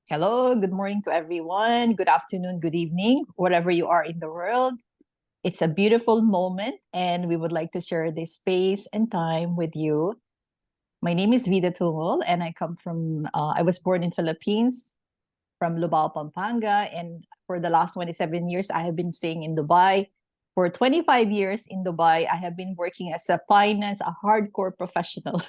Hello, good morning to everyone. Good afternoon, good evening, wherever you are in the world. It's a beautiful moment, and we would like to share this space and time with you. My name is Vida Tungol, and I was born in Philippines from Lubao, Pampanga. And for the last 27 years, I have been staying in Dubai. For 25 years in Dubai, I have been working as a finance, a hardcore professional.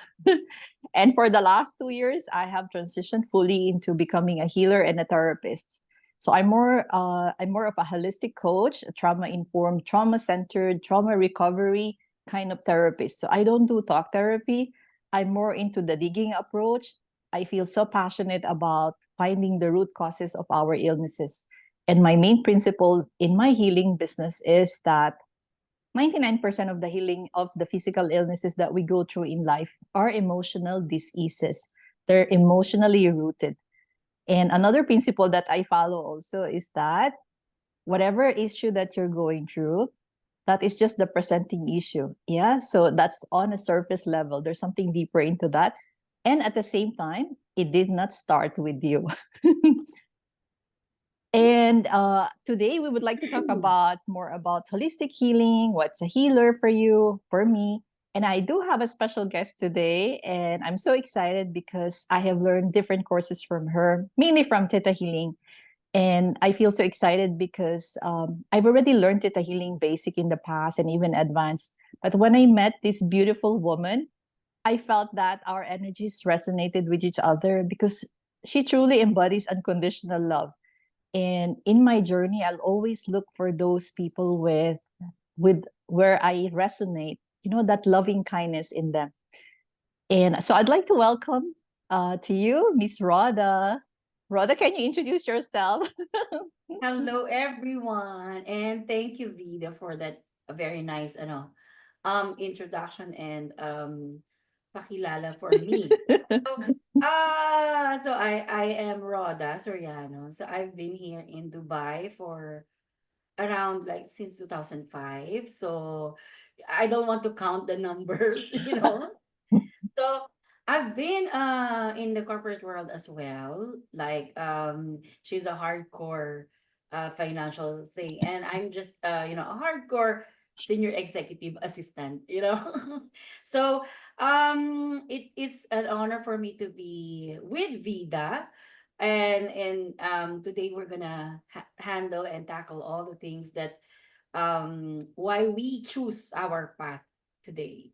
And for the last 2 years, I have transitioned fully into becoming a healer and a therapist. So I'm more of a holistic coach, a trauma-informed, trauma-centered, trauma recovery kind of therapist. So I don't do talk therapy. I'm more into the digging approach. I feel so passionate about finding the root causes of our illnesses. And my main principle in my healing business is that 99% of the healing of the physical illnesses that we go through in life are emotional diseases. They're emotionally rooted. And another principle that I follow also is that whatever issue that you're going through, that is just the presenting issue. Yeah. So that's on a surface level. There's something deeper into that. And at the same time, it did not start with you. And today we would like to talk about more about holistic healing. What's a healer for you, for me? And I do have a special guest today, and I'm so excited because I have learned different courses from her, mainly from Theta Healing. And I feel so excited because I've already learned Theta Healing basic in the past and even advanced. But when I met this beautiful woman, I felt that our energies resonated with each other because she truly embodies unconditional love. And in my journey, I'll always look for those people with where I resonate, that loving kindness in them. And so I'd like to welcome to you, Miss Rhoda. Rhoda, can you introduce yourself? Hello, everyone, and thank you, Vida, for that very nice introduction and pakilala for me. So, I am Rhoda Soriano. So I've been here in Dubai for around like since 2005. So I don't want to count the numbers, So I've been in the corporate world as well. Like she's a hardcore financial thing, and I'm just a hardcore senior executive assistant. So it is an honor for me to be with Vida. And today we're gonna handle and tackle all the things that why we choose our path today.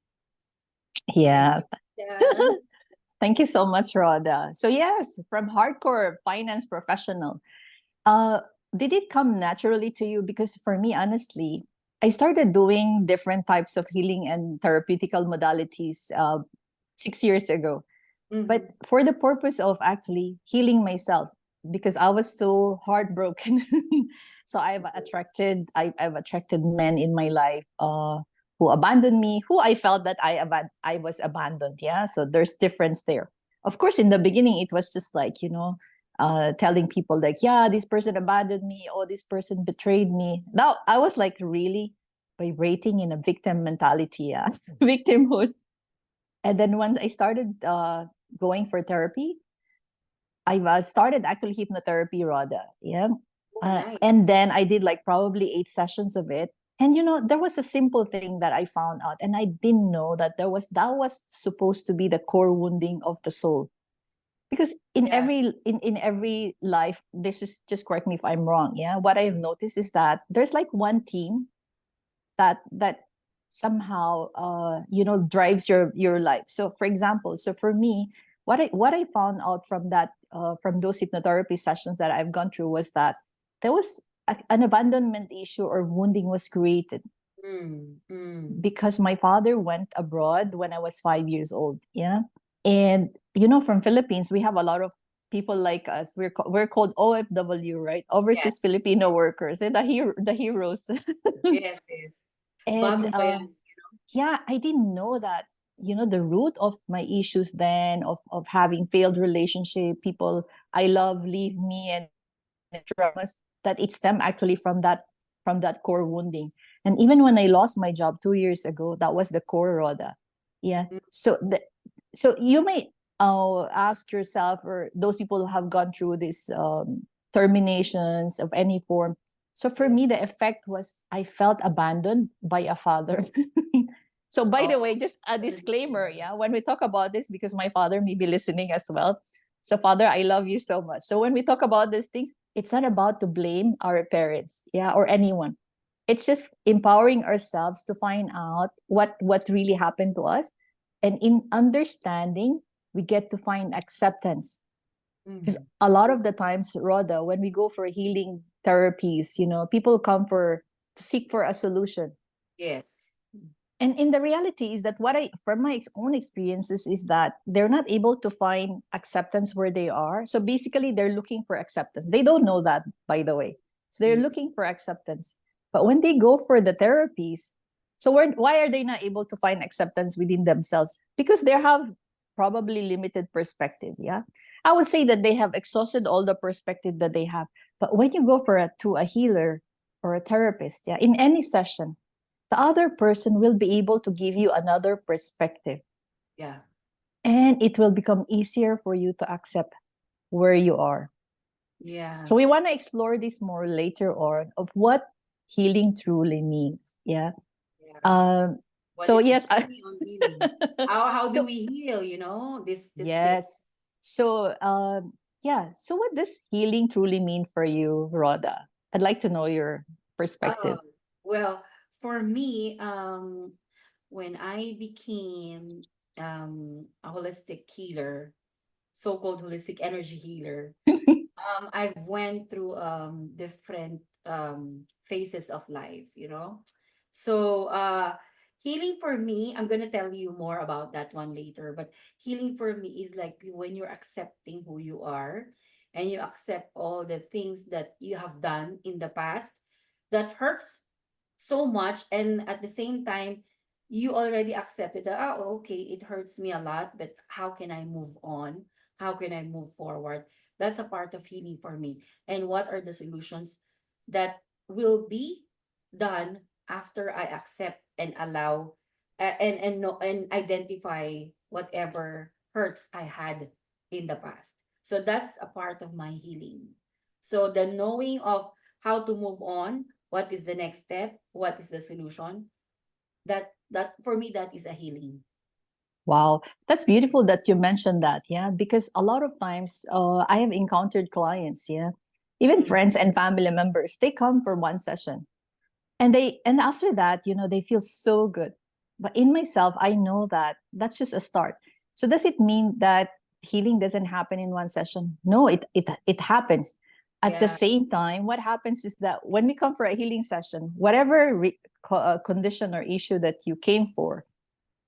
Thank Yeah. you. Yeah. Thank you so much, Rhoda. So yes, from hardcore finance professional, uh, did it come naturally to you? Because for me, honestly, I started doing different types of healing and therapeutical modalities 6 years ago, but Mhm. for the purpose of actually healing myself because I was so heartbroken. So I've attracted men in my life who abandoned me, who I felt that I was abandoned. Yeah, so there's difference there. Of course, in the beginning, it was just like telling people like, yeah, this person abandoned me, or this person betrayed me. Now I was like really vibrating in a victim mentality, yeah, victimhood. And then once I started going for therapy, I started actually hypnotherapy, Rhoda. Yeah. Oh, nice. And then I did like probably 8 sessions of it. And there was a simple thing that I found out, and I didn't know that that was supposed to be the core wounding of the soul. Because in Yeah. every life, this is, just correct me if I'm wrong. Yeah. What I've noticed is that there's like one team that somehow drives your life. So for example, so for me, what I found out from that from those hypnotherapy sessions that I've gone through was that there was an abandonment issue or wounding was created Mm, mm. because my father went abroad when I was 5 years old. Yeah. And from Philippines, we have a lot of people like us. We're called OFW, right? Yes, Overseas Filipino workers, and the heroes. yes, yes. And Bago pa yan. yeah, I didn't know that, the root of my issues then, of having failed relationship, people I love leave me, and traumas, that it stemmed actually from that core wounding. And even when I lost my job 2 years ago, that was the core, Rhoda. Yeah. Mm, So you may. ask yourself, or those people who have gone through this terminations of any form. So for Yeah. me, the effect was I felt abandoned by a father. So by the Oh, way, just a sorry to hear disclaimer, that. yeah, when we talk about this, because my father may be listening as well. So Father, I love you so much. So when we talk about these things, it's not about to blame our parents, yeah, or anyone. It's just empowering ourselves to find out what really happened to us. And in understanding, we get to find acceptance. Because Mhm. a lot of the times, Rhoda, when we go for healing therapies, people come for to seek for a solution. Yes. And in the reality is that what I from my own experiences is that they're not able to find acceptance where they are. So basically they're looking for acceptance. They don't know that, by the way. So they're Mm. looking for acceptance. But when they go for the therapies, so why are they not able to find acceptance within themselves? Because they have probably limited perspective. Yeah, I would say that they have exhausted all the perspective that they have. But when you go to a healer or a therapist, yeah, in any session, the other person will be able to give you another perspective, Yeah. and it will become easier for you to accept where you are. Yeah. So we want to explore this more later on of what healing truly means. Yeah. Yeah. um What so is the yes. journey on healing? How do So we heal, you know? This thing. yes. So yeah, so what does healing truly mean for you, Rhoda? I'd like to know your Oh, perspective. well, for me, when I became a holistic healer, so-called holistic energy healer, I went through different phases of life, you know. So healing for me, I'm gonna tell you more about that one later, but healing for me is like when you're accepting who you are and you accept all the things that you have done in the past that hurts so much, and at the same time you already accepted that, oh, okay, it hurts me a lot, but how can I move on? How can I move forward? That's a part of healing for me. And what are the solutions that will be done after I accept and allow, and know and identify whatever hurts I had in the past. So that's a part of my healing. So the knowing of how to move on, what is the next step, what is the solution, that for me, that is a healing. Wow, that's beautiful that you mentioned that. Yeah, because a lot of times I have encountered clients, yeah, even Mm. friends and family members, they come for one session, and after that, they feel so good. But in myself, I know that that's just a start. So does it mean that healing doesn't happen in one session? No, it happens. At the Yeah. same time, what happens is that when we come for a healing session, whatever condition or issue that you came for,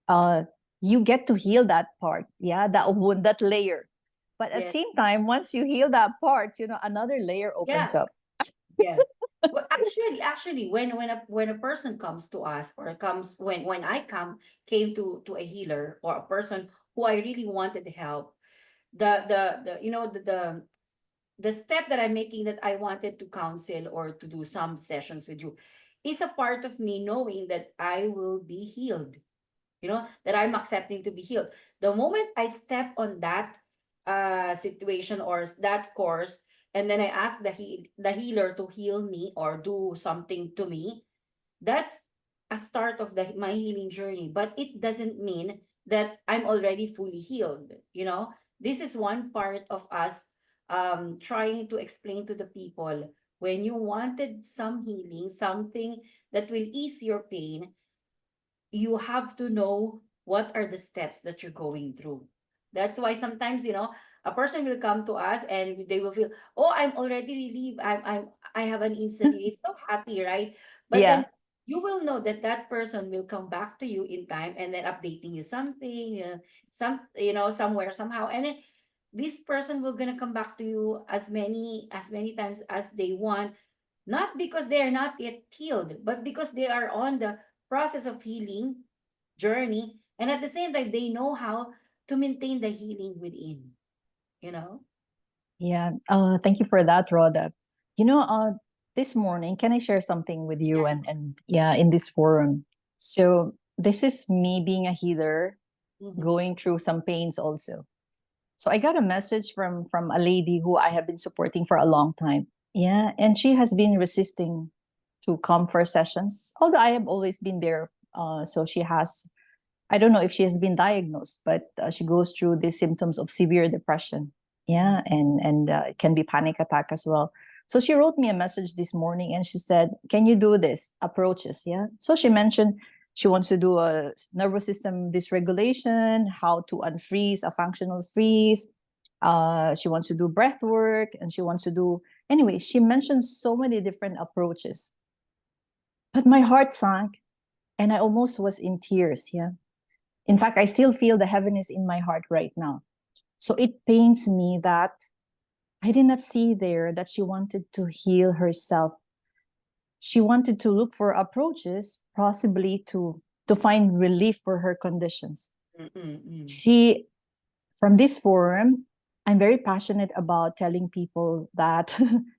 uh, you get to heal that part, yeah, that wound, that layer. But at the Yes. same time, once you heal that part, another layer opens Yeah. up. Yeah. Well, actually, when a person comes to us, or comes when I came to a healer or a person who I really wanted help, the you know the step that I'm making, that I wanted to counsel or to do some sessions with you, is a part of me knowing that I will be healed, that I'm accepting to be healed. The moment I step on that situation or that course, and then I ask the healer to heal me or do something to me, that's a start of my healing journey. But it doesn't mean that I'm already fully healed. This is one part of us trying to explain to the people, when you wanted some healing, something that will ease your pain, you have to know what are the steps that you're going through. That's why sometimes, a person will come to us and they will feel, oh, I'm already relieved. I have an instant relief. So happy, right? But Yeah. then you will know that that person will come back to you in time and then updating you something, somewhere, somehow. And then this person will gonna come back to you as many times as they want, not because they are not yet healed, but because they are on the process of healing journey. And at the same time, they know how to maintain the healing within, you know? Yeah. Thank you for that, Rhoda. You know, uh, this morning, can I share something with you, Yeah. and yeah, in this forum? So this is me being a healer, Mm-hmm. going through some pains also. So I got a message from a lady who I have been supporting for a long time. Yeah, and she has been resisting to come for sessions, although I have always been there. So she has, I don't know if she has been diagnosed, but she goes through the symptoms of severe depression. Yeah, and it can be panic attack as well. So she wrote me a message this morning and she said, "Can you do this approaches?" Yeah. So she mentioned she wants to do a nervous system dysregulation, how to unfreeze a functional freeze. She wants to do breath work and she wants to do, anyway, she mentioned so many different approaches. But my heart sank and I almost was in tears. Yeah. In fact, I still feel the heaviness in my heart right now. So it pains me that I did not see there that she wanted to heal herself. She wanted to look for approaches, possibly to find relief for her conditions. Mm-mm-mm. See, from this forum, I'm very passionate about telling people that,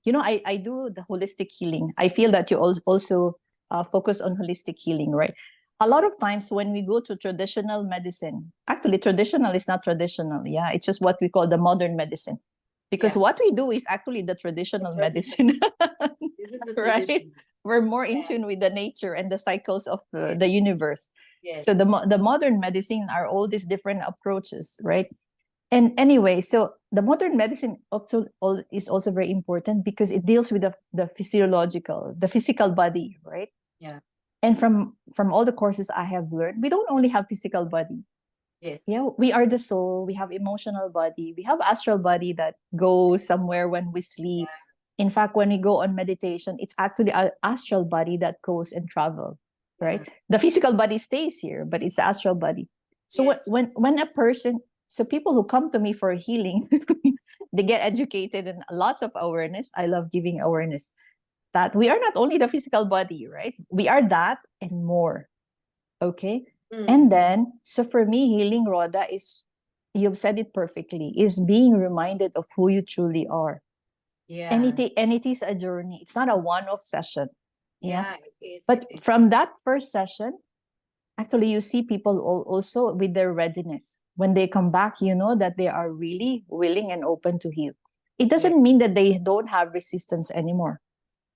I do the holistic healing. I feel that you also focus on holistic healing, right? A lot of times when we go to traditional medicine, actually, traditional is not traditional. Yeah, it's just what we call the modern medicine. Because Yeah, what we do is actually the the traditional tradition. medicine, This is the right? tradition. We're more in Yeah. tune with the nature and the cycles of Yes. the universe. Yes. So the modern medicine are all these different approaches, right? And anyway, so the modern medicine also is also very important because it deals with the physiological, the physical body, right? Yeah. And from all the courses I have learned, we don't only have physical body. Yes. Yeah, we are the soul, we have emotional body, we have astral body that goes somewhere when we sleep. Yeah. In fact, when we go on meditation, it's actually our astral body that goes and travel, Yeah. right? The physical body stays here, but it's the astral body. So Yes. when a person, so people who come to me for healing, they get educated and lots of awareness. I love giving awareness that we are not only the physical body, right? We are that and more. Okay. And Mm. then, so for me, healing, Rhoda, is, you've said it perfectly, is being reminded of who you truly are. Yeah. And it is a journey. It's not a one-off session. Yeah. Yeah, it is. But It is. from that first session, actually, you see people also with their readiness. When they come back, you know that they are really willing and open to heal. It Yeah. doesn't mean that they don't have resistance anymore.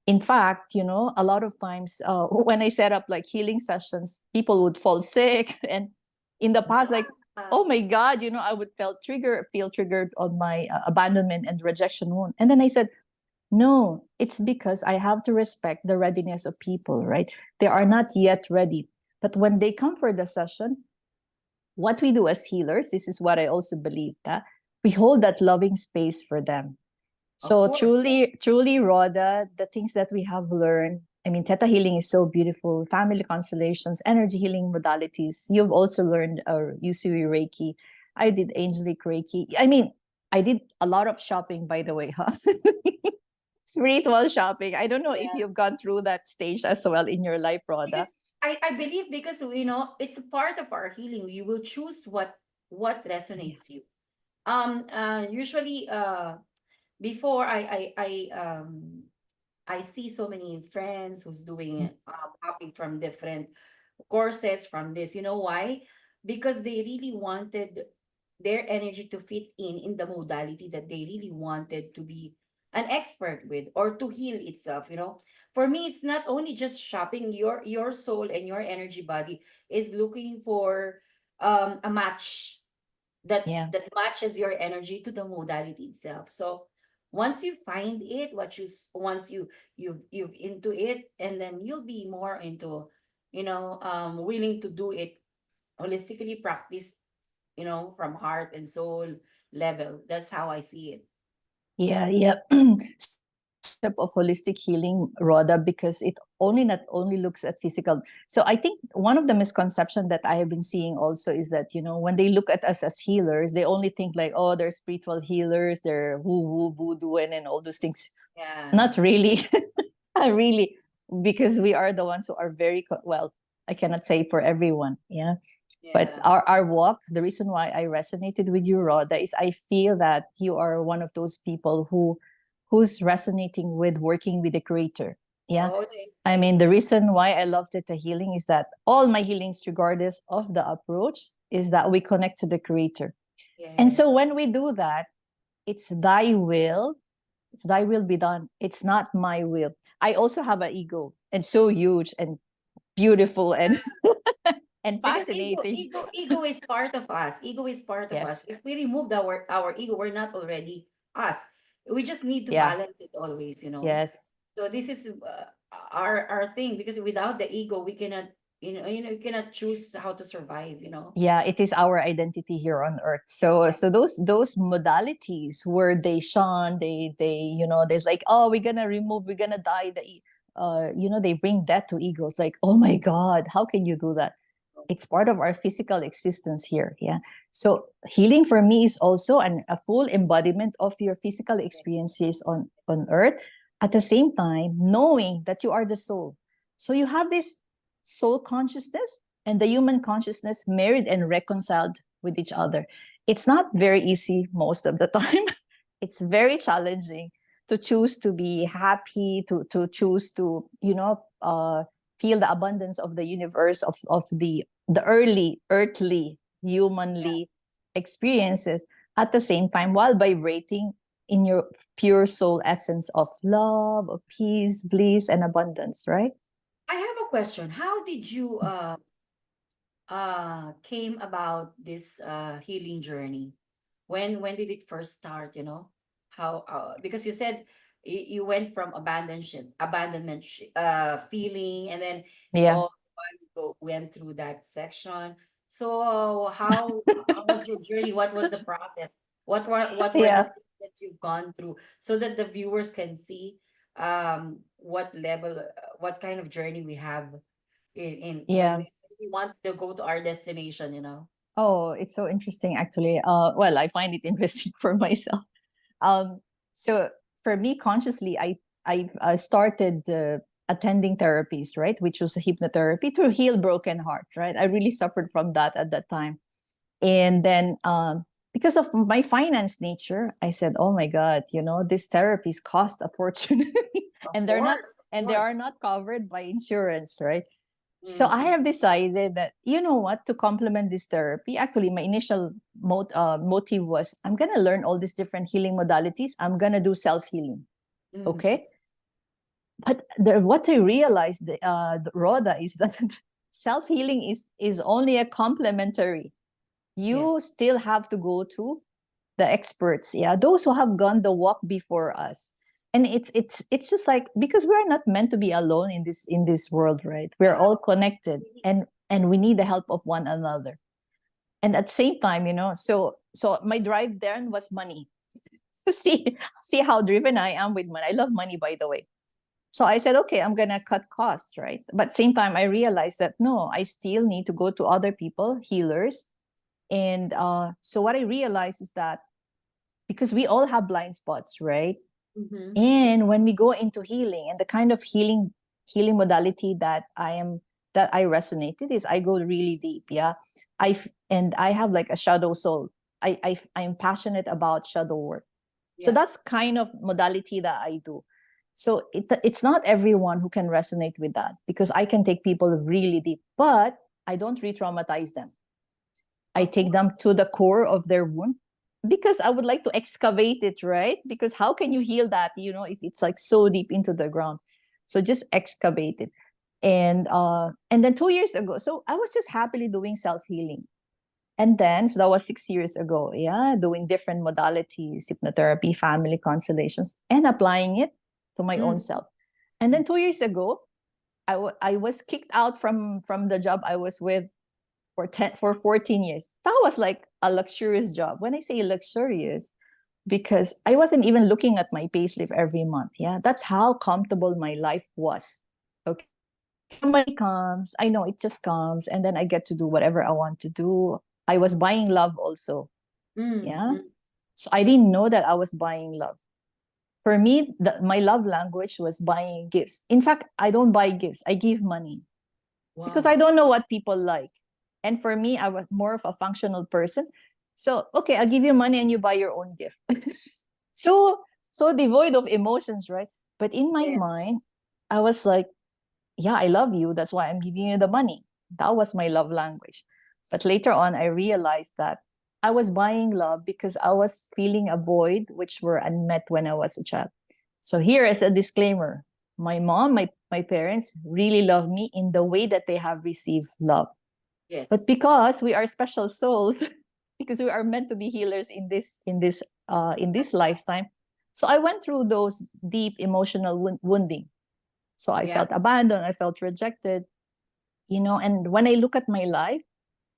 In fact, a lot of times when I set up like healing sessions, people would fall sick. And in the past, like, Yeah. oh my God, I would feel triggered on my abandonment and rejection wound. And then I said, no, it's because I have to respect the readiness of people, right? They are not yet ready. But when they come for the session, what we do as healers, this is what I also believe, that we hold that loving space for them. Of So course. truly, Rhoda, the things that we have learned, I mean, Theta Healing is so beautiful. Family constellations, energy healing modalities. You've also learned USUI Reiki. I did Angelic Reiki. I mean, I did a lot of shopping, by the way, huh? Spiritual shopping. I don't know if Yeah. you've gone through that stage as well in your life, Rhoda. Because I believe because it's a part of our healing. You will choose what Yeah. resonates you. Usually before I see so many friends who's doing hopping from different courses from this. You know why? Because they really wanted their energy to fit in the modality that they really wanted to be an expert with or to heal itself. For me, it's not only just shopping. Your soul and your energy body is looking for a match Yeah. that matches your energy to the modality itself. So once you find it, once you've into it, and then you'll be more into, willing to do it holistically, practice, from heart and soul level. That's how I see it. Yeah, yeah. Step of holistic healing, Rhoda, because it only not only looks at physical. So I think one of the misconception that I have been seeing also is that, when they look at us as healers, they only think like, oh, they're spiritual healers, they're woo woo voodoo and all those things. Yeah. Not really. Not really, because we are the ones who are very well, I cannot say for everyone. Yeah. But Yeah. our walk, the reason why I resonated with you, Rhoda, is I feel that you are one of those people who's resonating with working with the creator. Yeah. Oh, I thank mean, you. the reason why I love Theta Healing is that all my healings, regardless of the approach, is that we connect to the creator. And so Yes. when we do that, it's thy will, it's thy will be done. It's not my will. I also have an ego, and so huge and beautiful and and Because ego, fascinating. ego, ego is part of us. Ego is part of us. Yes. If we remove our ego, we're not already us. We just need to Yeah. balance it always, you know. Yes. So this is our thing, because without the ego, we cannot, we cannot choose how to survive, you know. Yeah, it is our identity here on earth. So Yeah. so those modalities where they shun, they there's like, oh, we're gonna remove, we're gonna die they bring death to ego. It's like, oh my god, how can you do that? It's part of our physical existence here. Yeah. So healing for me is also a full embodiment of your physical experiences on earth, at the same time knowing that you are the soul. So you have this soul consciousness and the human consciousness married and reconciled with each other. It's not very easy most of the time. It's very challenging to choose to be happy, to choose to feel the abundance of the universe, of the early earthly Yeah. humanly experiences, at the same time while vibrating in your pure soul essence of love, of peace, bliss, and abundance, right? I have a question. How did you came about this healing journey? When did it first start, you know? How because you said you went from abandonment feeling, and then Yeah. slowly you went through that section. So how was your journey? What was the process? What were the Yeah. things that you've gone through, so that the viewers can see what level, what kind of journey we have in when Yeah. we want to go to our destination, you know. Oh, it's so interesting actually. Well, I find it interesting for myself. Um, so for me, consciously, I started attending therapies, right, which was a hypnotherapy to heal broken heart, right. I really suffered from that at that time, and then because of my finance nature, I said, oh my god, these therapies cost a fortune, Of and they're not, course, of and they course. are not covered by insurance, right. So I Mm-hmm. have decided that, you know what, to complement this therapy, actually, my initial motive was, I'm going to learn all these different healing modalities. I'm going to do self healing. Mm-hmm. Okay. But what I realized, Rhoda, is that self healing is only a complementary. Yes. You still have to go to the experts, yeah, those who have gone the walk before us. And it's just like, because we're not meant to be alone in this world, right? We're Yeah. all connected, and we need the help of one another. And at the same time, so my drive then was money. See how driven I am with money. I love money, by the way. So I said, okay, I'm gonna cut costs, right? But same time, I realized that no, I still need to go to other people, healers. And so what I realized is that, because we all have blind spots, right? Mm-hmm. And when we go into healing, and the kind of healing modality that I resonated is, I go really deep. Yeah. And I have like a shadow soul. I'm passionate about shadow work. So Yeah. that's kind of modality that I do. So it's not everyone who can resonate with that, because I can take people really deep, but I don't re-traumatize them. I Of take course. them to the core of their wound, because I would like to excavate it, right? Because how can you heal that, if it's like so deep into the ground? So just excavate it. And then 2 years ago, so I was just happily doing self-healing. And then, so that was 6 years ago, yeah, doing different modalities, hypnotherapy, family constellations, and applying it to my own Mm-hmm. self. And then 2 years ago, I was kicked out from the job I was with for 14 years. That was like a luxurious job. When I say luxurious, because I wasn't even looking at my payslip every month. Yeah, that's how comfortable my life was. Okay, money comes. I know it just comes, and then I get to do whatever I want to do. I was buying love also. Yeah, Mm-hmm. so I didn't know that I was buying love. For me, my love language was buying gifts. In fact, I don't buy gifts. I give money, because I Wow. don't know what people like. And for me, I was more of a functional person. So, okay, I'll give you money and you buy your own gift. so, so devoid of emotions, right? But in my Yes. mind, I was like, yeah, I love you. That's why I'm giving you the money. That was my love language. But later on, I realized that I was buying love because I was feeling a void which were unmet when I was a child. So here is a disclaimer. My mom, my parents really love me in the way that they have received love. But Yes. because we are special souls, because we are meant to be healers in this lifetime, so I went through those deep emotional wounding. So I Yeah. felt abandoned, I felt rejected, and when I look at my life,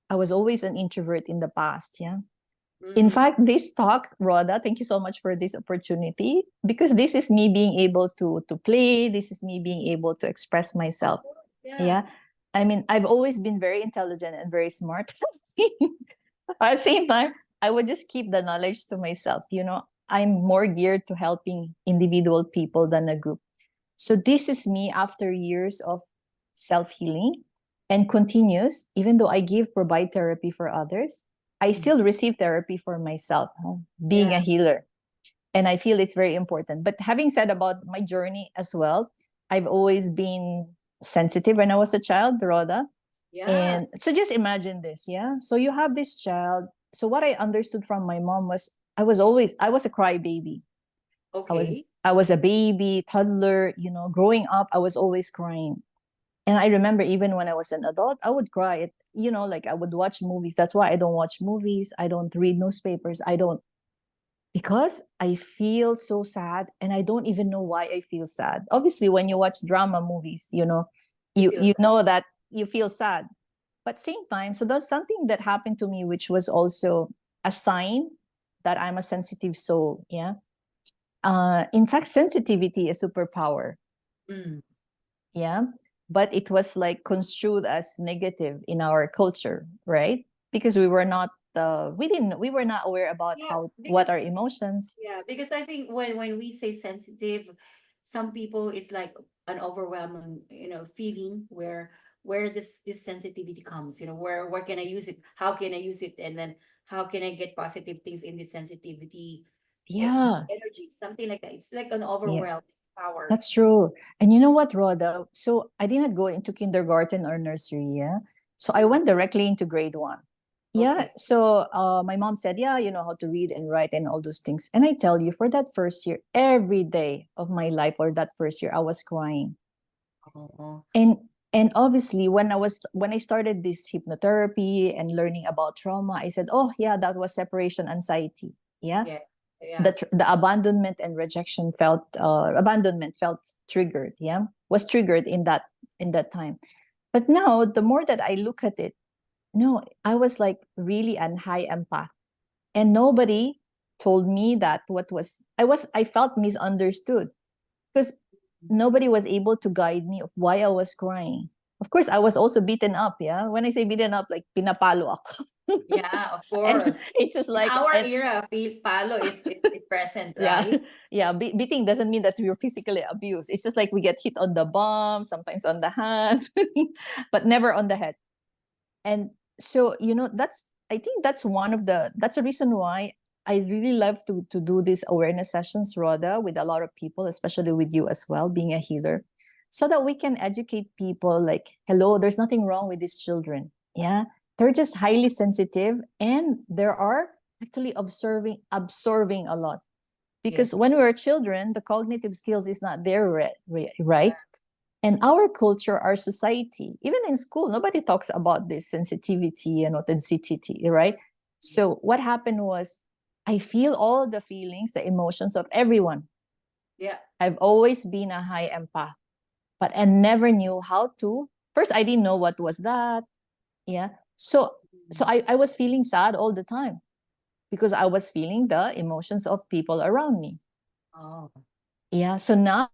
I was always an introvert in the past. Yeah. In Mm-hmm. fact, this talk, Rhoda, thank you so much for this opportunity, because this is me being able to play. This is me being able to express Of myself. course. Yeah. Yeah. I mean, I've always been very intelligent and very smart. At the same time, I would just keep the knowledge to myself. I'm more geared to helping individual people than a group. So this is me after years of self-healing and continues, even though I provide therapy for others, I Mhm. still receive therapy for myself, being a Yeah. healer. And I feel it's very important. But having said about my journey as well, I've always been sensitive when I was a child, Rhoda. Yeah. And so just imagine this, yeah? So you have this child. So what I understood from my mom was I was a crybaby. I was Okay. I was a baby, toddler, growing up, I was always crying. And I remember even when I was an adult, I would cry. Like I would watch movies. That's why I don't watch movies. I don't read newspapers. I don't because I feel so sad and I don't even know why I feel sad. Obviously, when you watch drama movies, You you feel you sad. know that you feel sad. But same time, so there's something that happened to me which was also a sign that I'm a sensitive soul. Yeah. In fact, sensitivity is superpower. Mm. Yeah. But it was like construed as negative in our culture, right? Because we were not aware about Yeah. what Because are emotions. yeah, because I think when we say sensitive, some people it's like an overwhelming, feeling where this sensitivity comes, where can I use it? How can I use it? And then how can I get positive things in this sensitivity Yeah. energy, something like that. It's like an Yeah. overwhelming power. That's true. And you know what, Rhoda? So I didn't go into kindergarten or nursery. Yeah. So I Mm. went directly into grade one. Yeah. Okay. So my mom said, yeah, you know how to read and write and all those things. And I tell you, for that first year, every day of my life or that first year, I was crying. Oh, And and obviously when I started this hypnotherapy and learning about trauma, I said, oh yeah, that was separation anxiety. Yeah. yeah, yeah, The abandonment felt triggered, yeah, was triggered in that time. But now the more that I look at it, no, I was like really an high empath, and nobody told me that I felt misunderstood because nobody was able to guide me of why I was crying. Of course, I was also beaten up. Yeah, when I say beaten up, like pinapalo ako. yeah. Of And course. it's just In like, our and era, palo is present, yeah, right? yeah, beating doesn't mean that we were physically abused. It's just like we get hit on the bum, sometimes on the hands, but never on the head. And so, that's I think that's a reason why I really love to do these awareness sessions, Rhoda, with a lot of people, especially with you as well, being a healer, so that we can educate people like, hello, there's nothing wrong with these children. Yeah. They're just highly sensitive and there are actually absorbing a lot, because Yes. when we're children, the cognitive skills is not there, Yeah. right? And our culture, our society, even in school, nobody talks about this sensitivity and authenticity, right? So what happened was, I feel all the feelings, the emotions of everyone. Yeah. I've always been a high empath, but I never knew how to. First, I didn't know what was that. Yeah. So Mm. I was feeling sad all the time because I was feeling the emotions of people around me. Oh, Yeah. So now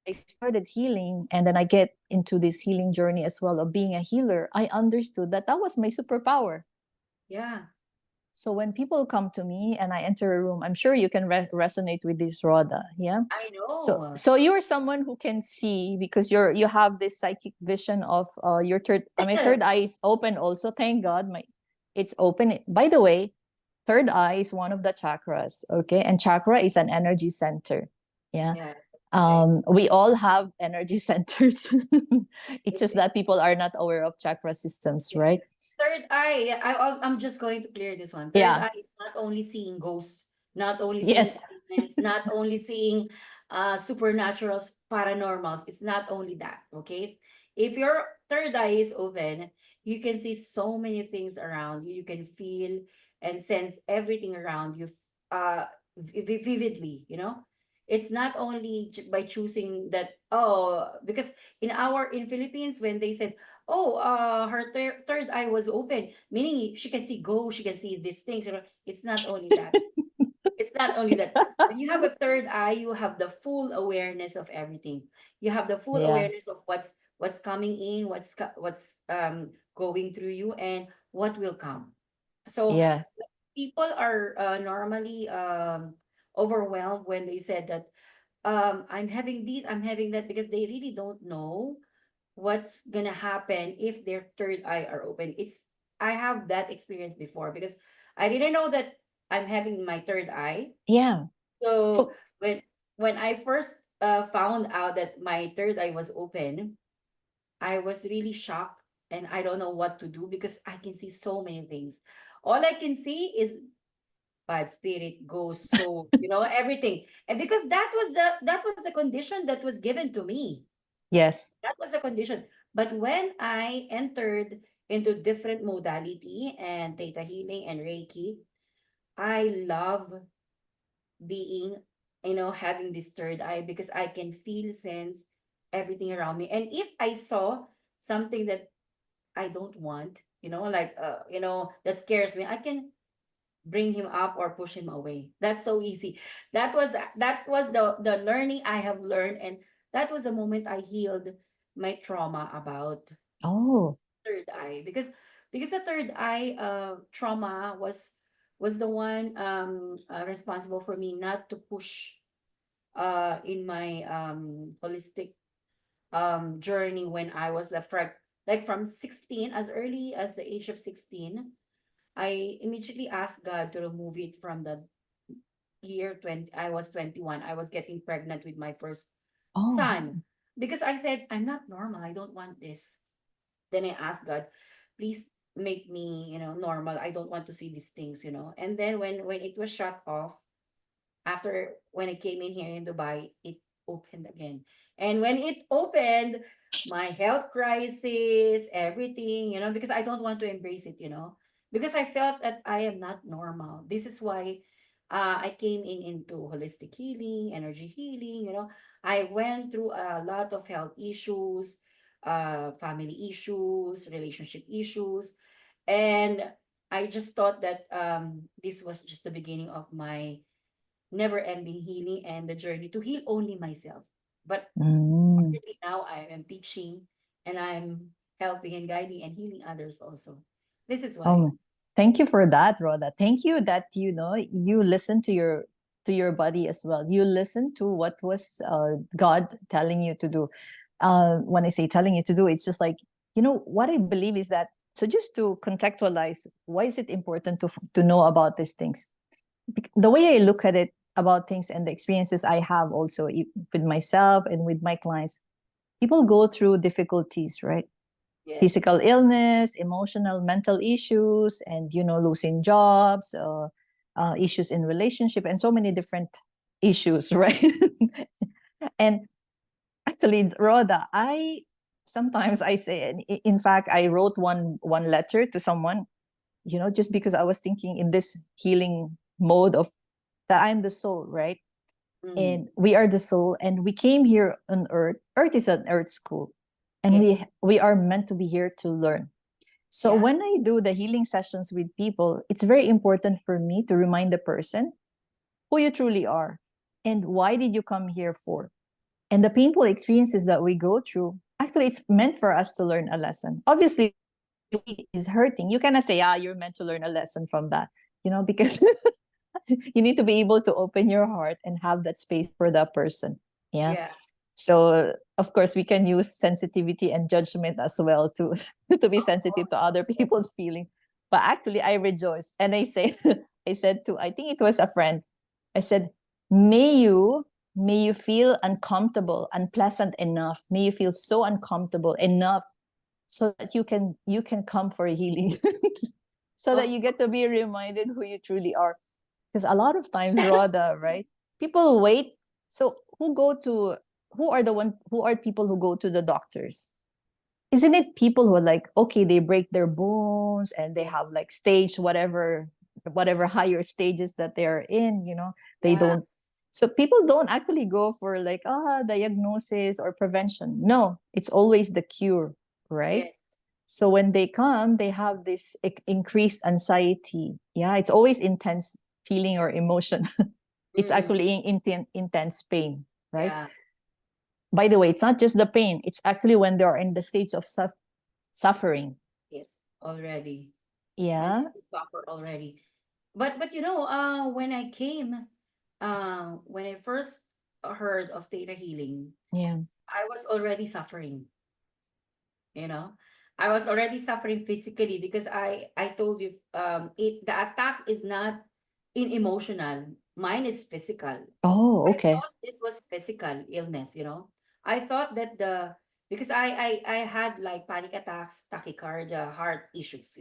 I started healing and then I get into this healing journey as well of being a healer. I understood that that was my superpower. yeah. So when people come to me and I enter a room, I'm sure you can resonate with this, Rhoda. Yeah. I So know. so you're someone who can see because you have this psychic vision of your my third eye is open also. Thank God my it's open. By the way, third eye is one of the chakras, okay? And chakra is an energy center. Yeah. Yeah. Okay. We all have energy centers. It's just Okay. that people are not aware of chakra systems, Yeah. right? Third eye, yeah, I'm just going to clear this one. Third Yeah. eye is not only seeing ghosts, not only seeing Yes. elements, not only seeing supernaturals, paranormals. It's not only that, okay? If your third eye is open, you can see so many things around you. You can feel and sense everything around you vividly, you know? It's not only by choosing that, oh, because in Philippines, when they said, oh, her third eye was open, meaning she can see ghosts, she can see these things. You know, it's not only that. It's not only that. When you have a third eye, you have the full awareness of everything. You have the full Yeah. awareness of what's coming in, what's going through you, and what will come. So Yeah. people are normally overwhelmed when they said that I'm having this, I'm having that, because they really don't know what's gonna happen if their third eye are open. I have that experience before because I didn't know that I'm having my third eye. Yeah. So So when I first found out that my third eye was open, I was really shocked and I don't know what to do because I can see so many things. All I can see is bad spirit, ghost, souls, everything. And because that was the condition that was given to me. yes. That was a condition. But when I entered into different modality and Theta Healing and Reiki, I love being, having this third eye because I can feel, sense everything around me. And if I saw something that I don't want, like, that scares me, I can bring him up or push him away. That's so easy. That was the learning I have learned, and that was the moment I healed my trauma about Oh. third eye because the third eye trauma was the one responsible for me not to push in my holistic journey when I was like from 16, as early as the age of 16. I immediately asked God to remove it from the year 20. I was 21. I was getting pregnant with my first Oh. son because I said, I'm not normal. I don't want this. Then I asked God, please make me, normal. I don't want to see these things. And then when it was shut off, after when I came in here in Dubai, it opened again. And when it opened, my health crisis, everything, because I don't want to embrace it. Because I felt that I am not normal. This is why I came into holistic healing, energy healing. I went through a lot of health issues, family issues, relationship issues. And I just thought that this was just the beginning of my never ending healing and the journey to heal only myself. But Mm. already now I am teaching and I'm helping and guiding and healing others also. This is why. Oh, thank you for that, Rhoda. Thank you that you listen to your body as well. You listen to what was God telling you to do. When I say telling you to do, it's just like what I believe is that. So just to contextualize, why is it important to know about these things? The way I look at it about things and the experiences I have also with myself and with my clients, people go through difficulties, right? Yes. Physical illness, emotional, mental issues, and losing jobs, issues in relationship, and so many different issues, right? And actually, Rhoda, I sometimes I say, and in fact, I wrote one letter to someone, just because I was thinking in this healing mode of that I'm the soul, right? Mm. And we are the soul, and we came here on earth. Earth is an earth school, and Yes. we are meant to be here to learn. So Yeah. when I do the healing sessions with people, it's very important for me to remind the person who you truly are and why did you come here for. And the painful experiences that we go through, actually, it's meant for us to learn a lesson. Obviously, is hurting. You cannot say, you're meant to learn a lesson from that, because you need to be able to open your heart and have that space for that person. Yeah. Yeah. So of course we can use sensitivity and judgment as well to to be Of sensitive to other course. people's feelings. But actually I rejoice and I say I said to I think it was a friend, I said, may you may you feel uncomfortable, unpleasant enough. May you feel so uncomfortable enough so that you can come for healing. So that Oh, you get to be reminded who you truly are. Because a lot of times, Rhoda, right? People wait. So who are people who go to the doctors? Isn't it people who are like, okay, they break their bones and they yes. have like stage whatever higher stages that they're in, they Yeah. don't. So people don't actually go for like diagnosis or prevention. No, it's always the cure, right? Yes. So when they come, they have this increased anxiety. Yeah, it's always intense feeling or emotion. It's Mm, actually intense pain, right? yeah. By the way, it's not just the pain, it's actually when they're in the stage of suffering. Yes. Already. When Yeah. you suffer already. But when I came, when I first heard of Theta Healing, Yeah. I was already suffering, you know. I was already suffering physically because I told you the attack is not in emotional. Mine is physical. So Oh, I okay. thought this was physical illness. I thought that because I had like panic attacks, tachycardia, heart issues.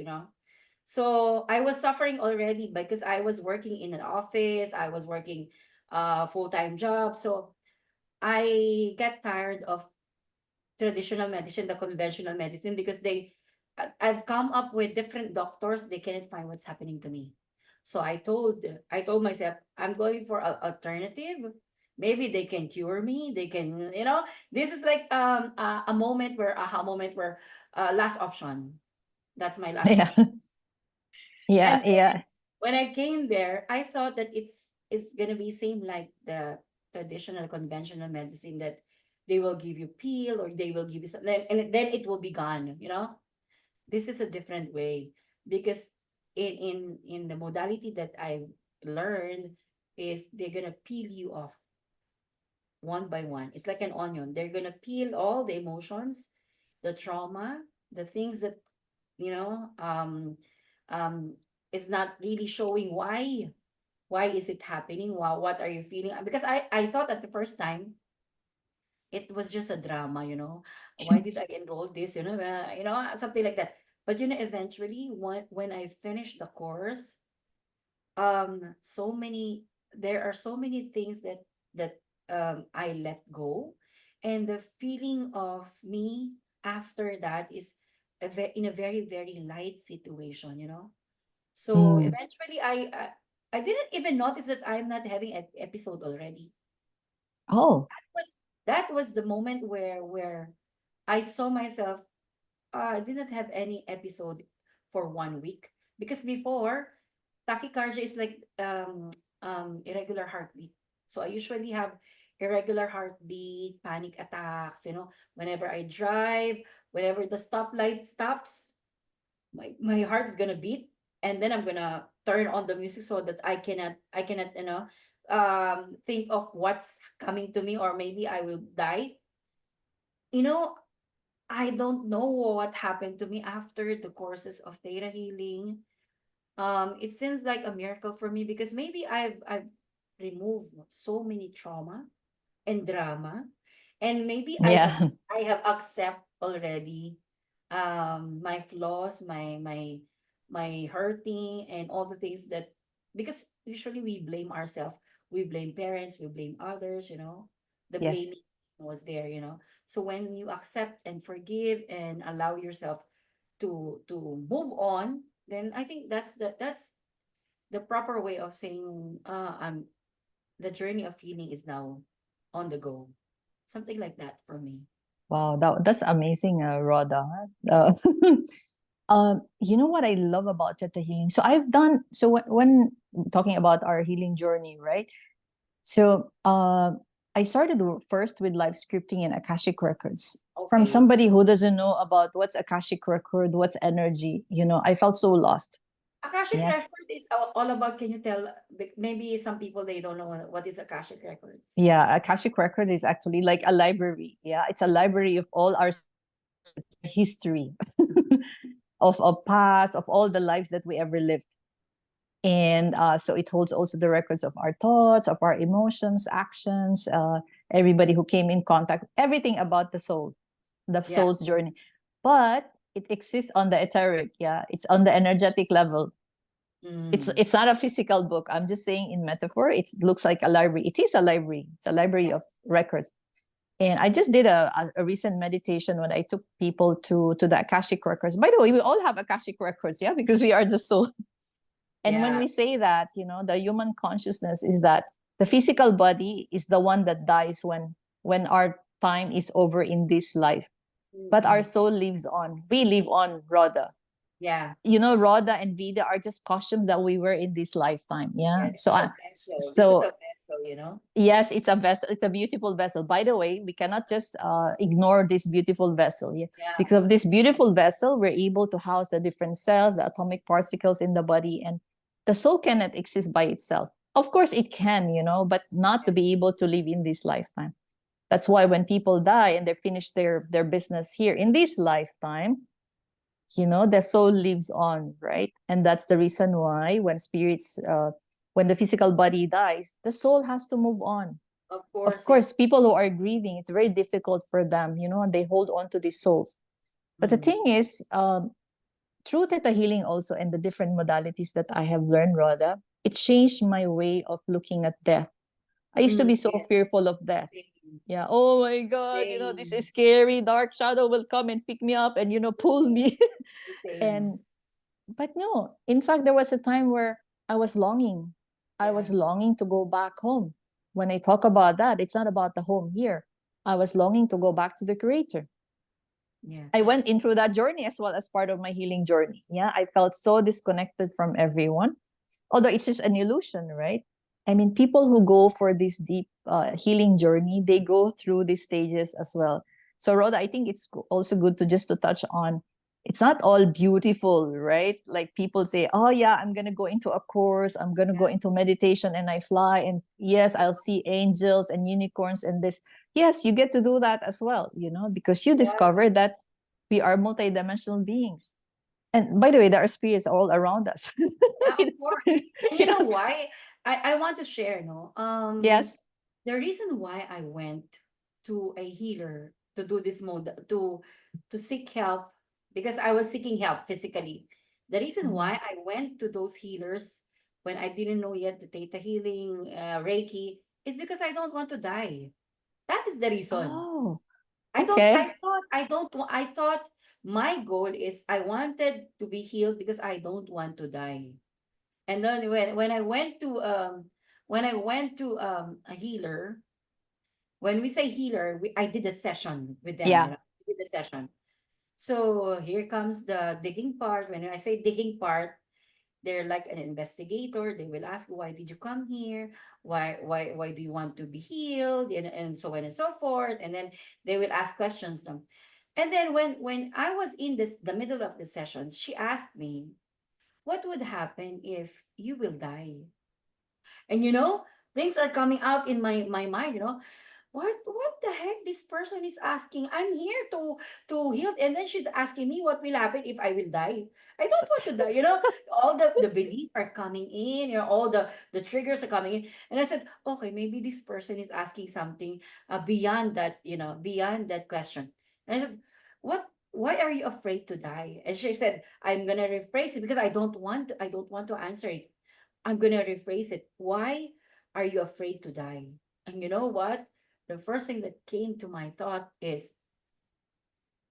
So I was suffering already because I was working in an office, I was working full-time job. So I get tired of traditional medicine, the conventional medicine, because I've come up with different doctors, they cannot find what's happening to me. So I told myself, I'm going for an alternative. Maybe they can cure me. They can, this is like a moment where aha moment where last option. That's my last Yeah. option. Yeah. And then Yeah. when I came there, I thought that it's gonna be same like the traditional conventional medicine that they will give you pill or they will give you something and then it will be gone. This is a different way because in the modality that I've learned is they're gonna peel you off one by one. It's like an onion. They're gonna peel all the emotions, the trauma, the things that you know um um is not really showing why is it happening, what are you feeling, because I thought at the first time it was just a drama. Why did I enroll this, something like that. But eventually when I finished the course, so many there are so many things that I let go, and the feeling of me after that is in a very very light situation. So Mm. eventually I didn't even notice that I'm not having an episode already. Oh, That was the moment where I saw myself. I didn't have any episode for 1 week because before tachycardia is like irregular heartbeat. So I usually have irregular heartbeat, panic attacks. Whenever I drive, whenever the stoplight stops, my heart is gonna beat, and then I'm gonna turn on the music so that I cannot think of what's coming to me, or maybe I will die. You know, I don't know what happened to me after the courses of Theta Healing. It seems like a miracle for me because maybe I've removed so many trauma and drama, and maybe yeah. I have accept already my flaws, my hurting, and all the things that, because usually we blame ourselves, we blame parents, we blame others. The Yes. blaming was there. So when you accept and forgive and allow yourself to move on, then I think that's the proper way of saying I'm the journey of healing is now on the go. Something like that for me. Wow, that's amazing, Rhoda. You know what I love about Theta Healing? So I've done so when talking about our healing journey, right? So I started first with live scripting and Akashic Records. From Okay. somebody who doesn't know about what's Akashic Record, what's energy, I felt so lost. Akashic Yeah. Record is all about, can you tell, maybe some people they don't know what is Akashic Records. Yeah, Akashic Record is actually like a library. Yeah, it's a library of all our history of past, of all the lives that we ever lived. And so it holds also the records of our thoughts, of our emotions, actions, everybody who came in contact, everything about the Yeah. soul's journey. But it exists on the etheric, yeah. It's on the energetic level. Mm. It's not a physical book. I'm just saying in metaphor. It looks like a library. It is a library. It's a library Yeah. of records. And I just did a recent meditation when I took people to the Akashic Records. By the way, we all have Akashic Records, yeah, because we are the soul. And when Yeah. we say that, the human consciousness is that the physical body is the one that dies when our time is over in this life. But our Mm-mm. soul lives on. We live on, Rhoda. Yeah. Rhoda and Vida are just costumes that we were in this lifetime. Yeah. Yeah. This So, is a I, vessel. This is so a vessel, you know? yes, it's a vessel. It's a beautiful vessel. By the way, we cannot just ignore this beautiful vessel. Yeah. Yeah. Because of this beautiful vessel, we're able to house the different cells, the atomic particles in the body, and the soul cannot exist by itself. Of course, it can, but not to be able to live in this lifetime. That's why when people die and they finish their business here in this lifetime, the soul lives on, right? And that's the reason why when the physical body dies, the soul has to move on. Of Of course, yeah. course, people who are grieving, it's very difficult for them, and they hold on to these souls. But the Mm. thing is, through Theta Healing also and the different modalities that I have learned, Rhoda, it changed my way of looking at death. I used to Mm. be so Yeah. fearful of death. Same. Yeah. Oh my God, this Same. is scary. Dark shadow will come and pick me up and, pull Same. me. Same. and But no, in fact, there was a time where I was longing. I Yeah. was longing to go back home. When I talk about that, it's not about the home here. I was longing to go back to the Creator. Yeah. I went in through that journey as well as part of my healing journey. Yeah, I felt so disconnected from everyone. Although it's just an illusion, right? I mean, people who go for this deep healing journey, they go through these stages as well. So, Rhoda, I think it's also good to just to touch on. It's not all beautiful, right? Like people say, "Oh yeah, I'm gonna go into a course. I'm gonna go Yeah. into meditation, and I fly, and yes, I'll see angels and unicorns and this." Yes, you get to do that as well, because you Yeah. discover that we are multidimensional beings. And by the way, there are spirits all around us. Yeah, of course. And you know Yes. why? I want to share, no? Yes. The reason why I went to a healer to do this mode to seek help because I was seeking help physically. The reason Mm. why I went to those healers when I didn't know yet the Theta Healing, Reiki, is because I don't want to die. That is the reason. Oh, I don't, okay. I thought, I don't, I thought my goal is I wanted to be healed because I don't want to die. And then when I went to a healer, when we say healer, I did a session with them, Yeah. I did a session. So here comes the digging part. When I say digging part, they're like an investigator. They will ask, why did you come here? Why do you want to be healed? And so on and so forth. And then they will ask questions them. And then when I was in the middle of the session, she asked me, what would happen if you will die? And things are coming out in my mind, what the heck this person is asking? I'm here to heal, and then she's asking me what will happen if I will die. I don't want to die, all the belief are coming in, all the triggers are coming in. And I said, okay, maybe this person is asking something beyond that, beyond that question. And I said, why are you afraid to die? And she said, I'm gonna rephrase it because I don't want to answer it. I'm gonna rephrase it. Why are you afraid to die? And you know what? The first thing that came to my thought is,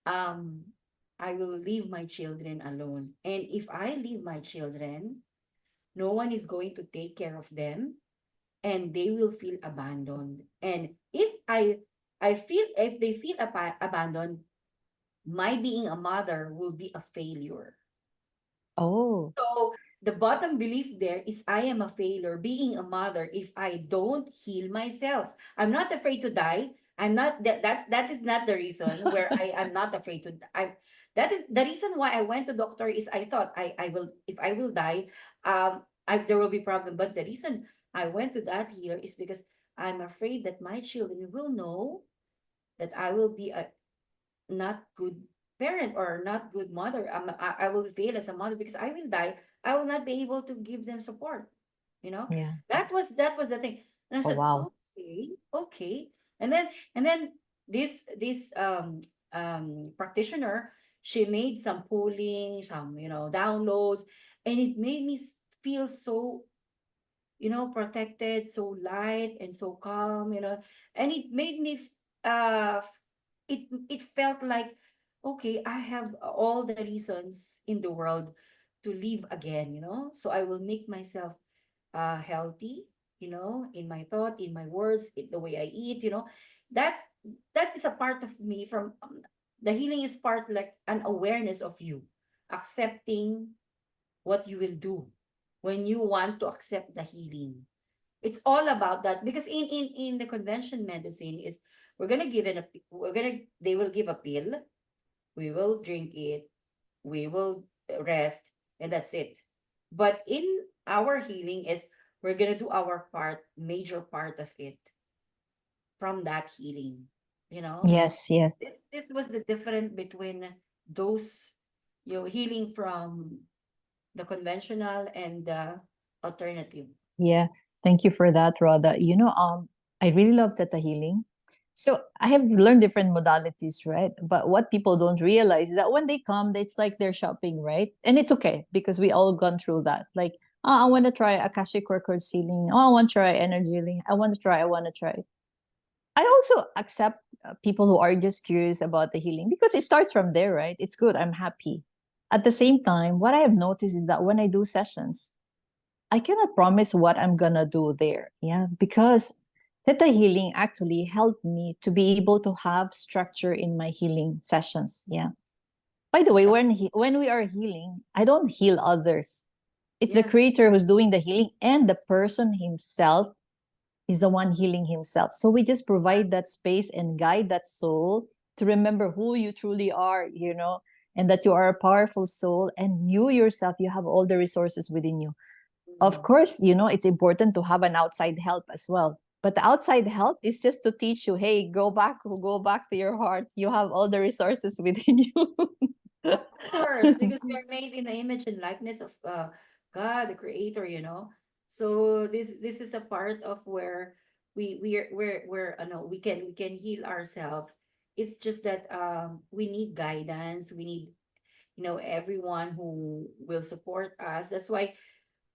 um, I will leave my children alone. And if I leave my children, no one is going to take care of them and they will feel abandoned. And if they feel abandoned, my being a mother will be a failure. Oh. So the bottom belief there is I am a failure being a mother if I don't heal myself. I'm not afraid to die. I'm not that is not the reason where I am not afraid to I that is the reason why I went to doctor is I thought I will if I will die there will be problem, but the reason I went to that healer is because I'm afraid that my children will know that I will be a not good parent or not good mother. I will fail as a mother because I will die I will not be able to give them support. Yeah. That was the thing. And I Oh, said, wow. okay, okay. And then this practitioner, she made some polling, some downloads, and it made me feel so protected, so light and so calm, and it made me it felt like, okay, I have all the reasons in the world to live again, so I will make myself healthy, in my thought, in my words, in the way I eat, that that is a part of me. From the healing is part, like an awareness of you accepting what you will do when you want to accept the healing. It's all about that, because in the convention medicine is, we're gonna they will give a pill, we will drink it, we will rest, and that's it. But in our healing is, we're gonna do our part, major part of it, from that healing. you know Yes, yes. this was the difference between those, healing from the conventional and the alternative. Yeah. Thank you for that, Rhoda. I really love Theta Healing. So I have learned different modalities, right? But what people don't realize is that when they come, it's like they're shopping, right? And it's okay because we all gone through that. Like, oh, I want to try Akashic Records healing. Oh, I want to try energy healing. I want to try. I also accept people who are just curious about the healing because it starts from there, right? It's good. I'm happy. At the same time, what I have noticed is that when I do sessions, I cannot promise what I'm gonna do there. Yeah, because Theta Healing actually helped me to be able to have structure in my healing sessions. Yeah. By the way, Stru- when we are healing, I don't heal others. It's the yeah. creator who's doing the healing, and the person himself is the one healing himself. So we just provide that space and guide that soul to remember who you truly are, and that you are a powerful soul, and you yourself, you have all the resources within you. Of Mhm. course, it's important to have an outside help as well. But the outside help is just to teach you, hey, go back to your heart. You have all the resources within you. Of course, because we are made in the image and likeness of God, the Creator. So this is a part of where no, we can heal ourselves. It's just that we need guidance. We need everyone who will support us. That's why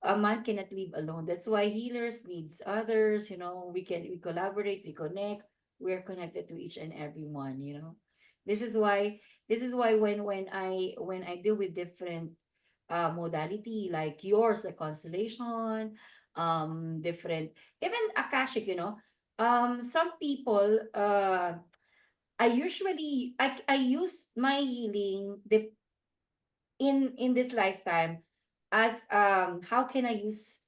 a man cannot live alone. That's why healers needs others. We collaborate, we connect, we're connected to each and every one. This is why when I deal with different modality like yours, the constellation, different, even Akashic, some people, I use my healing in this lifetime as, how can I use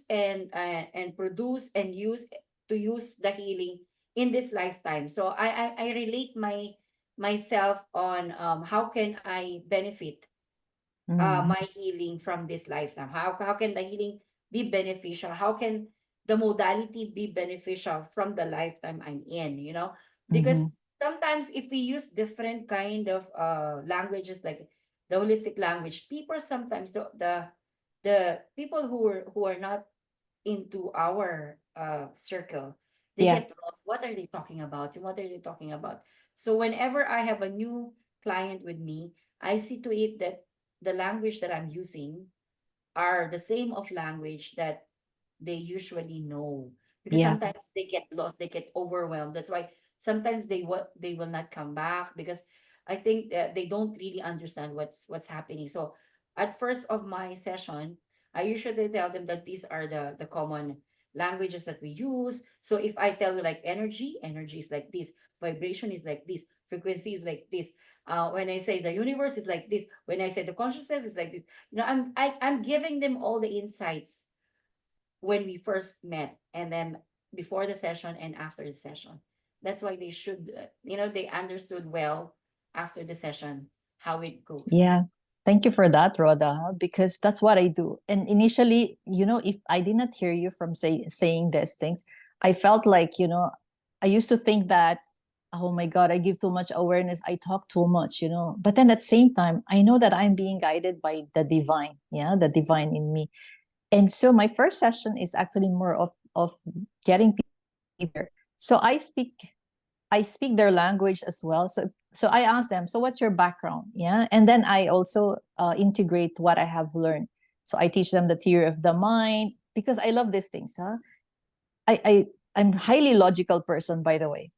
and produce and use the healing in this lifetime. So I relate myself on, how can I benefit Mhm, my healing from this lifetime. How can the healing be beneficial? How can the modality be beneficial from the lifetime I'm in? Because mhm. sometimes if we use different kind of languages, like the holistic language, people sometimes, the people who are not into our circle, they Yeah, get lost. What are they talking about? What are they talking about? So whenever I have a new client with me, I see to it that the language that I'm using are the same of language that they usually know, because yeah, sometimes they get lost, they get overwhelmed. That's why sometimes they will not come back, because I think that they don't really understand what's happening. So at first of my session, I usually tell them that these are the common languages that we use. So if I tell you, like, energy is like this, vibration is like this, frequency is like this, when I say the universe is like this, when I say the consciousness is like this, I'm giving them all the insights when we first met, and then before the session and after the session. That's why they should, they understood well after the session how it goes. yeah. Thank you for that, Rhoda, because that's what I do. And initially, if I did not hear you from saying these things, I felt like, I used to think that oh my God, I give too much awareness. I talk too much, you know. But then at the same time, I know that I'm being guided by the divine, yeah, the divine in me. And so my first session is actually more of getting people there. So I speak their language as well. So I ask them, so what's your background? Yeah. And then I also integrate what I have learned. So I teach them the theory of the mind because I love these things. Huh? I'm highly logical person, by the way.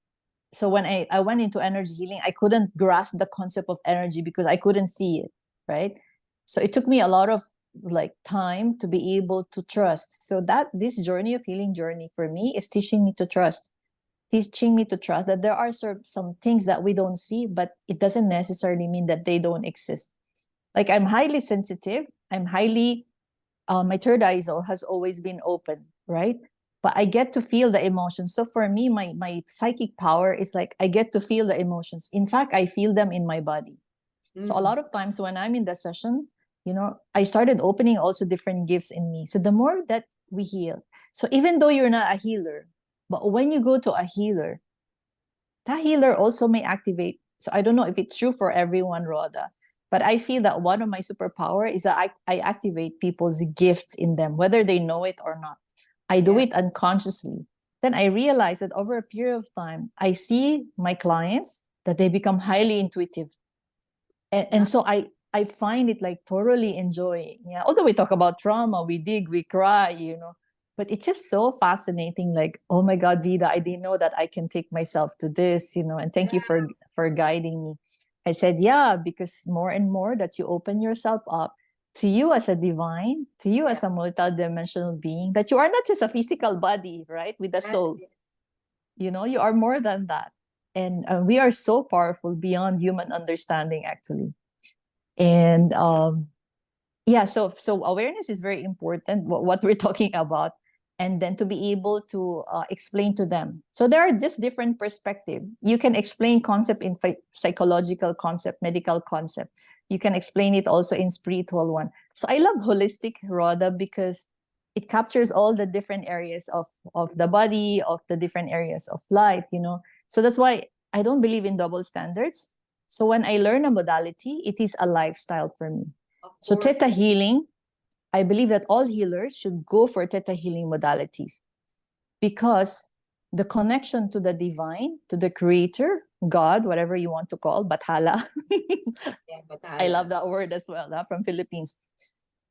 So when I went into energy healing, I couldn't grasp the concept of energy because I couldn't see it. Right. So it took me a lot of like time to be able to trust. So that this journey of healing journey for me is teaching me to trust, teaching me to trust that there are some things that we don't see, but it doesn't necessarily mean that they don't exist. Like I'm highly sensitive. I'm highly, my third eye has always been open, right? But I get to feel the emotions. So for me, my psychic power is like I get to feel the emotions. In fact, I feel them in my body. So a Mm. lot of times when I'm in the session, you know, I started opening also different gifts in me. So the more that we heal, so even though you're not a healer, but when you go to a healer, that healer also may activate. So I don't know if it's true for everyone, Rhoda, but I feel that one of my superpower is that I activate people's gifts in them, whether they know it or not. I do Yeah. it unconsciously. Then I realize that over a period of time, I see my clients that they become highly intuitive. And Yeah. so I find it like thoroughly enjoying. Yeah. Although we talk about trauma, we dig, we cry, you know. But it's just so fascinating, like, oh my God, Vida, I didn't know that I can take myself to this, you know, and thank you Yeah. for guiding me. I said, yeah, because more and more that you open yourself up to you as a divine, to you Yeah. as a multidimensional being, that you are not just a physical body, right, with a That's soul. it. You know, you are more than that. And we are so powerful beyond human understanding, actually. And yeah, so awareness is very important, what we're talking about, and then to be able to explain to them. So there are just different perspective. You can explain concept in psychological concept, medical concept. You can explain it also in spiritual one. So I love holistic, Rhoda, because it captures all the different areas of the body, of the different areas of life, you know. So that's why I don't believe in double standards. So when I learn a modality, it is a lifestyle for me. Of So course. Theta Healing, I believe that all healers should go for Theta Healing modalities because the connection to the divine, to the creator, God, whatever you want to call, Bathala. Yeah, I love Bathala. that word as well, from Philippines.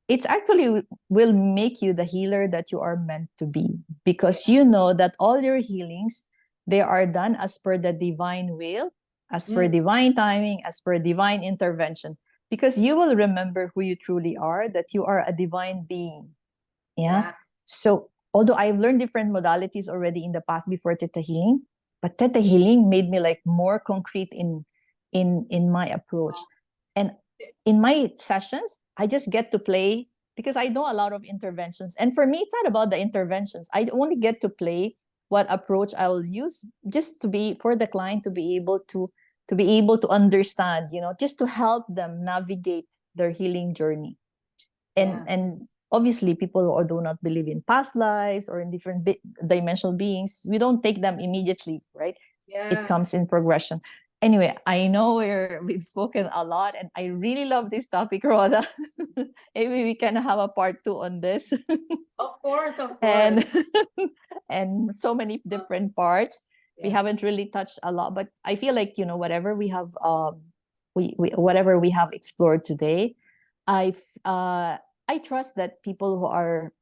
It's actually will make you the healer that you are meant to be because Yeah. you know that all your healings, they are done as per the divine will, as per Mm. divine timing, as per divine intervention, because you will remember who you truly are, that you are a divine being. Yeah. Yeah. So although I've learned different modalities already in the past before Theta Healing, but Theta Healing made me like more concrete in my approach. And in my sessions, I just get to play because I know a lot of interventions. And for me, it's not about the interventions. I only get to play what approach I will use just to be for the client to be able to understand, you know, just to help them navigate their healing journey. and Yeah. and obviously people who do not believe in past lives or in different dimensional beings, we don't take them immediately, right? It Yeah. comes in progression. Anyway, I know we've spoken a lot and I really love this topic, Rhoda. Maybe we can have a part two on this. Of course. Of And course. and so many Uh, different parts we yeah. haven't really touched a lot, but I feel like, you know, whatever we have we whatever we have explored today, I trust that people who are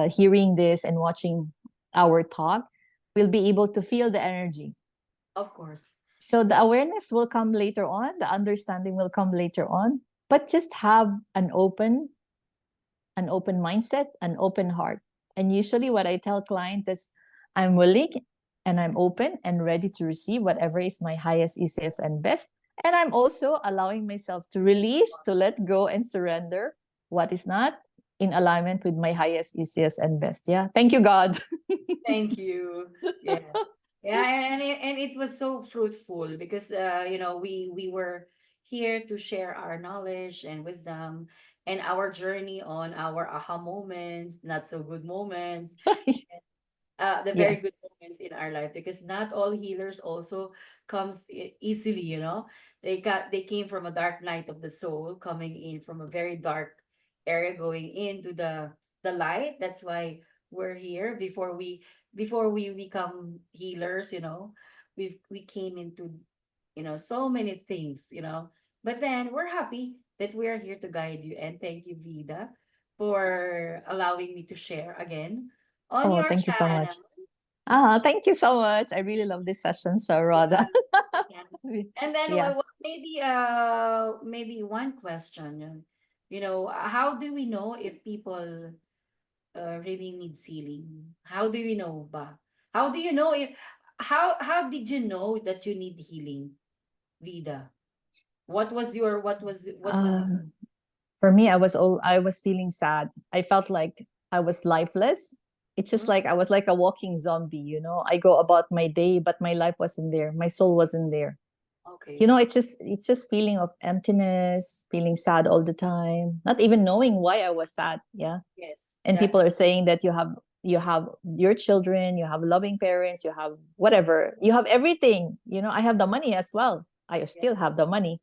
hearing this and watching our talk will be able to feel the energy. Of course. So the So, awareness will come later on, the understanding will come later on, but just have an open mindset, an open heart. And usually what I tell clients is I'm willing and I'm open and ready to receive whatever is my highest, easiest, and best. And I'm also allowing myself to release, to let go and surrender what is not in alignment with my highest, easiest, and best. Yeah. Thank you, God. thank you. Yeah. Yeah, and it was so fruitful because we were here to share our knowledge and wisdom and our journey on our aha moments, not so good moments, the Yeah. very good experience in our life, because not all healers also comes easily, you know. They came from a dark night of the soul, coming in from a very dark area, going into the light. That's why we're here. Before we become healers, you know, we came into, you know, so many things, you know. But then we're happy that we are here to guide you. And thank you, Vida, for allowing me to share again on Oh, your thank you so channel. much. Thank you so much. I really love this session, so Yeah. Rhoda. Yeah. And then Yeah. maybe one question, you know, how do we know if people really needs healing? How do we know ba? How do you know if how did you know that you need healing, Vida? What was Um, for me, I was feeling sad. I felt like I was lifeless. It's just Mm, like I was like a walking zombie, you know. I go about my day, but my life wasn't there. My soul wasn't there. You okay. know, it's just feeling of emptiness, feeling sad all the time, not even knowing why I was sad. Yeah. Yes, And people that's are saying that you have your children, you have loving parents, you have whatever, you have everything. You know, I have the money as well. I yes, still have the money,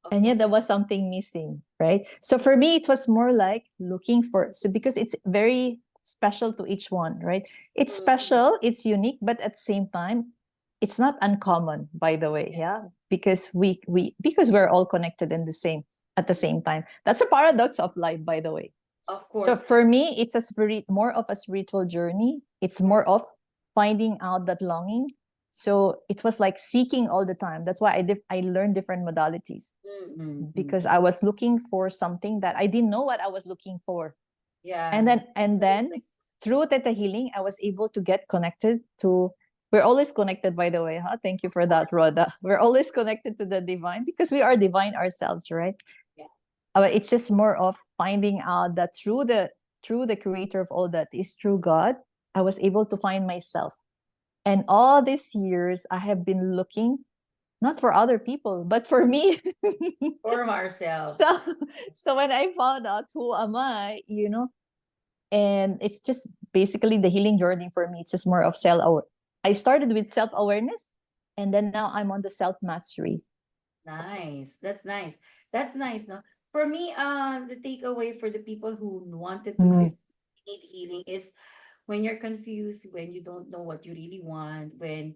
of and yet course. there was something missing, right? So for me it was more like looking for, so because it's very special to each one, right? It's Mm, special, it's unique, but at the same time it's not uncommon, by the way. yeah, Yeah, because because we're all connected in the same at the same time. That's a paradox of life, by the way. of So course. for me, it's a more of a spiritual journey. It's Mm, more of finding out that longing. So it was like seeking all the time. That's why I learned different modalities, mm, mm, mm. because I was looking for something that I didn't know what I was looking for. And Yeah. then and then through Theta Healing, I was able to get connected to, we're always connected, by the way, huh? Thank you Of for that, course. Rhoda. We're always connected to the divine because we are divine ourselves, right? Yeah. It's just more of finding out that through the creator of all that is true God, I was able to find myself. And all these years I have been looking not for other people but for me. Form ourselves. so so when I found out who am I, and it's just basically the healing journey for me. It's just more of I started with self-awareness, and then now I'm on the self-mastery. Nice. That's nice. That's nice, no? For me, the takeaway for the people who wanted to Mm. need healing is when you're confused, when you don't know what you really want, when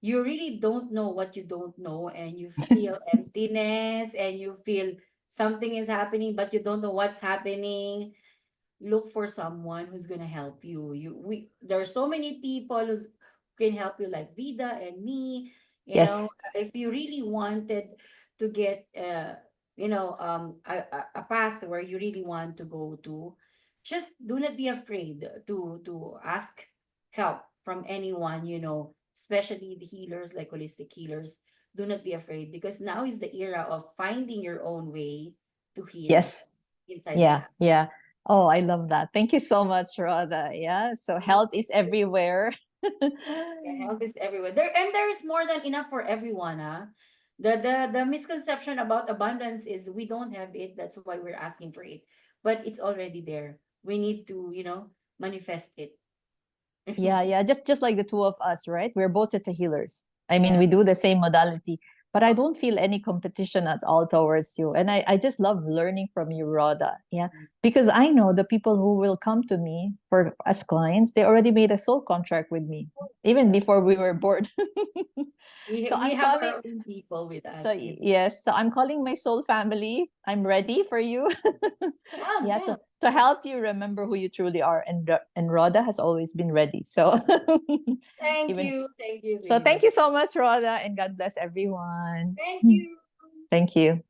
you really don't know what you don't know, and you feel emptiness, and you feel something is happening, but you don't know what's happening. Look for someone who's gonna help you. There are so many people who can help you, like Vida and me. You know, Yes. if you really wanted to get a path where you really want to go to, just do not be afraid to ask help from anyone, you know, especially the healers, like holistic healers. Do not be afraid, because now is the era of finding your own way to heal Yes. inside the Yeah, self. yeah. Oh, I love that. Thank you so much, Rhoda. Yeah. So health is everywhere. Yeah, help is everywhere. There's more than enough for everyone, huh? The misconception about abundance is we don't have it, that's why we're asking for it. But it's already there. We need to, manifest it. Yeah, yeah. Just like the two of us, right? We're both theta healers. I mean, Yeah. we do the same modality, but I Of don't feel any competition at all towards you. And I just love learning from you, Rhoda. Yeah. Because I know the people who will come to me for as clients, they already made a soul contract with me, even yeah. before we were born. We so we I'm have calling our own people with so us. You know. yes, so I'm calling my soul family. I'm ready for you. Come, Yeah, come. to help you remember who you truly are. And Rhoda has always been ready. So Thank even you. Thank you, so, thank Vida. you so much, Rhoda, and God bless everyone. Thank you. Thank you.